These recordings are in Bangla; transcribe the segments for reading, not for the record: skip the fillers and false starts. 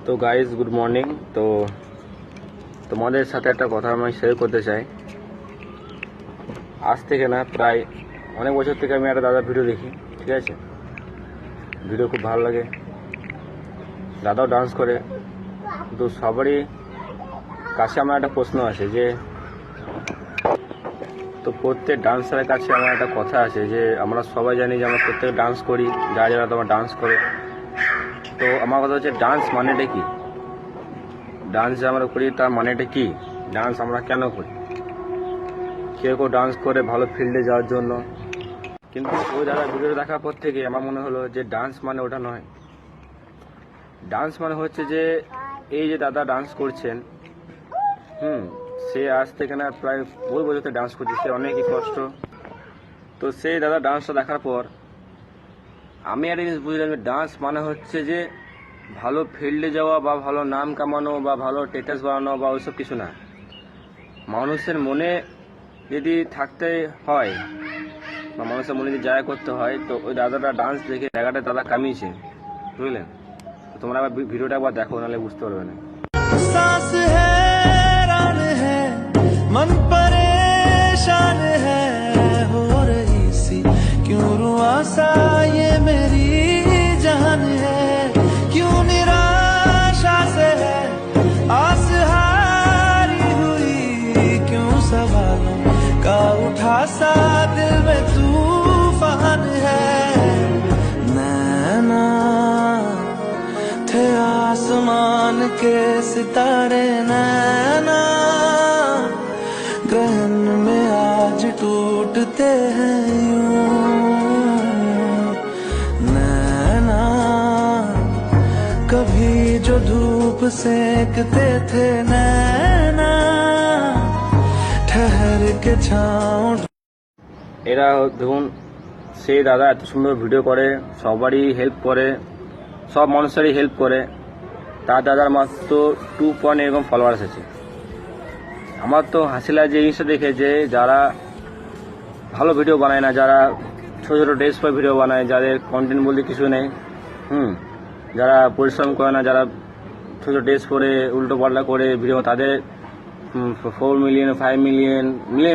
তো গাইজ গুড মর্নিং। তো তোমাদের সাথে একটা কথা আমি শেয়ার করতে চাই। আজ থেকে না প্রায় অনেক বছর থেকে আমি একটা দাদার ভিডিও দেখি, ঠিক আছে, ভিডিও খুব ভালো লাগে, দাদাও ডান্স করে। তো সবারই কাছে আমার একটা প্রশ্ন আছে যে, তো প্রত্যেক ডান্সারের কাছে আমার একটা কথা আছে যে আমরা সবাই জানি যে আমরা প্রত্যেক ডান্স করি, যারা যারা তোমার ডান্স করে। তো আমার কথা হচ্ছে ডান্স মানেটা কি, ডান্স যে আমরা করি তার মানেটা কি, ডান্স আমরা কেন করি। কেউ কেউ ডান্স করে ভালো ফিল্ডে যাওয়ার জন্য, কিন্তু ওই দাদা ভিডিও দেখার পর থেকে আমার মনে হলো যে ডান্স মানে ওটা নয়। ডান্স মানে হচ্ছে যে এই যে দাদা ডান্স করছেন, সে আজ থেকে না প্রায় বহু বছর ডান্স করছে, সে অনেকই কষ্ট। তো সেই দাদা ডান্সটা দেখার পর আমি একটা জিনিস বুঝলাম যে ডান্স মানে হচ্ছে যে ভালো ফিল্ডে যাওয়া বা ভালো নাম কামানো বা ভালো স্ট্যাটাস বানানো বা ওইসব কিছু না। মানুষের মনে যদি থাকতে হয় বা মানুষের মনে যদি জায়গা করতে হয়, তো ওই দাদাটা ডান্স দেখে জায়গাটা দাদা কামিয়েছে, বুঝলেন। তোমরা আবার ভিডিওটা একবার দেখো, নাহলে বুঝতে পারবে না। सांस हैरान है, मन परेशान है, हो रही सी क्यों रुआ सा ये मेरी जान है, क्यों निराशा से है आस हारी हुई, क्यों सवालों का उठा सा दिल में तूफान है। नैना थे आसमान के सितारे, नैना ग्रहण में आज टूटते हैं यूं, नैना कभी जो धूप सेकते थे, नैना ठहर के छाँव। এরা দেখুন, সেই দাদা এত সুন্দর ভিডিও করে, সবারই হেল্প করে, সব মানুষেরই হেল্প করে। তার দাদার মাত্র 2 এরকম ফলোয়ার্স আছে। আমার তো হাসি লাগে এই জিনিসটা দেখে যে যারা ভালো ভিডিও বানায় না, যারা ছোটো ছোটো ড্রেস পরে ভিডিও বানায়, যাদের কন্টেন্ট বলতে কিছু নেই, যারা পরিশ্রম করে না, যারা ছোটো ড্রেস পরে উল্টো পাল্টা করে ভিডিও, তাদের 4 মিলিয়ন 5 মিলিয়ন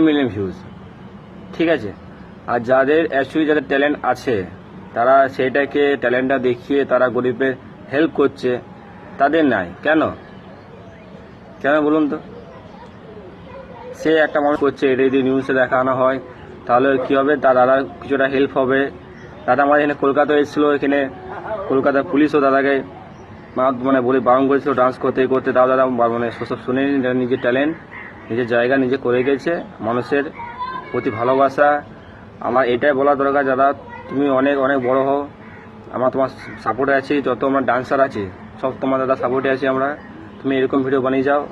মিলিয়ন ভিউজ, ঠিক আছে। আর যাদের অ্যাকচুয়ালি যাদের ট্যালেন্ট আছে, তারা সেইটাকে ট্যালেন্টটা দেখিয়ে তারা গরিবের হেল্প করছে, তাদের নাই কেন কেন বলুন তো। সে একটা মানুষ করছে, এটা যদি নিউজে দেখানো হয় তাহলে কী হবে, তার দাদা কিছুটা হেল্প হবে। দাদা আমাদের এখানে কলকাতায় এসেছিলো, এখানে কলকাতার পুলিশও দাদাকে মানে বলে বারণ করেছিল ডান্স করতে করতে, তাও দাদা মানে সব শুনে নিজের ট্যালেন্ট, নিজের জায়গা নিজে করে গেছে। মানুষের প্রতি ভালোবাসা, আমার এটাই বলা দরকার, দাদা তুমি অনেক অনেক বড় হও, আমরা তোমার সাপোর্টে আছি, যত আমার ডান্সার আছে সব তোমার দাদা সাপোর্টে আছি আমরা। তুমি এরকম ভিডিও বানিয়ে যাও।